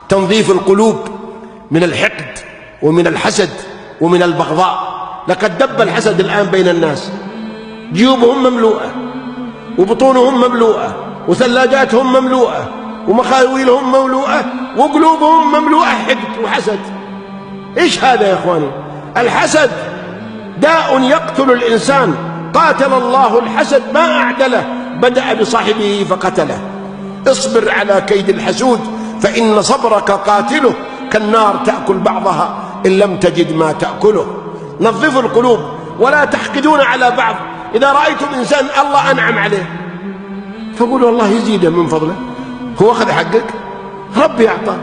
تنظيف القلوب من الحقد ومن الحسد ومن البغضاء. لقد دب الحسد الآن بين الناس، جيوبهم مملوءة وبطونهم مملوءة وثلاجاتهم مملوءة ومخاويلهم مملوءة وقلوبهم مملوءة حقد وحسد. إيش هذا يا إخواني؟ الحسد داء يقتل الإنسان، قاتل الله الحسد ما أعدله، بدأ بصاحبه فقتله. اصبر على كيد الحسود فإن صبرك قاتله، كالنار تأكل بعضها إن لم تجد ما تأكله. نظفوا القلوب ولا تحقدون على بعض. إذا رأيتم إنسان الله أنعم عليه فقولوا الله يزيده من فضله، هو أخذ حقك، ربي أعطاه،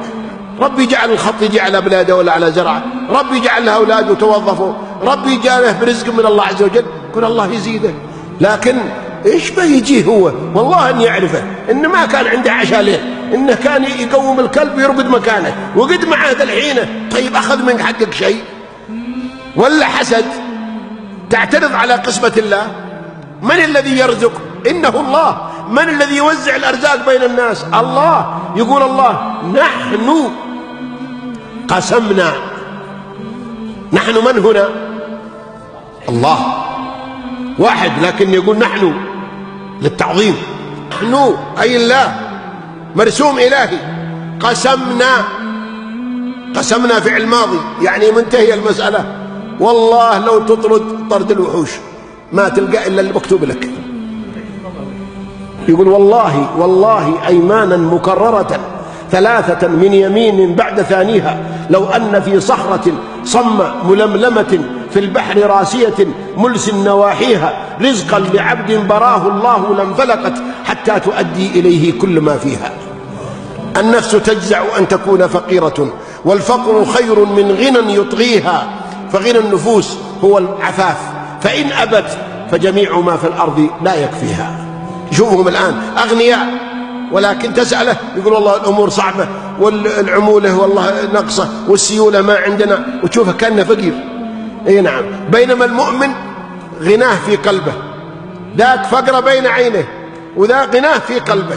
ربي جعل الخط يجي على بلاده ولا على زرعه، ربي جعل لها أولاده وتوظفوا، ربي جعله برزق من الله عز وجل، قل الله يزيده. لكن إيش بيجيه هو؟ والله أن يعرفه إن ما كان عنده عشاء ليه، إنه كان يقوم الكلب ويرقد مكانه وقد معه الحينة. طيب أخذ من حقك شيء؟ ولا حسد تعترض على قسمة الله؟ من الذي يرزق؟ إنه الله. من الذي يوزع الأرزاق بين الناس؟ الله. يقول الله نحن قسمنا. نحن من هنا؟ الله واحد، لكن يقول نحن للتعظيم. نحن أي الله، مرسوم إلهي. قسمنا، قسمنا فعل ماضي يعني منتهي المسألة. والله لو تطرد طرد الوحوش ما تلقى إلا اللي مكتوب لك. يقول والله أيمانا مكررة ثلاثة من يمين بعد ثانيها، لو أن في صخرة صم ململمة في البحر راسية ملس نواحيها رزقا لعبد براه الله لانفلقت حتى تؤدي إليه كل ما فيها. النفس تجزع أن تكون فقيرة، والفقر خير من غنى يطغيها، فغنى النفوس هو العفاف، فإن أبت فجميع ما في الأرض لا يكفيها. شوفهم الآن أغنياء ولكن تسأله يقول والله الأمور صعبة والعمولة والله نقصة والسيولة ما عندنا، وتشوفه كأنه فقير. اي نعم. بينما المؤمن غناه في قلبه، ذاك فقر بين عينه وذا غناه في قلبه.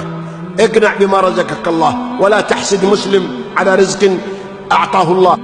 اقنع بما رزقك الله ولا تحسد مسلم على رزق أعطاه الله.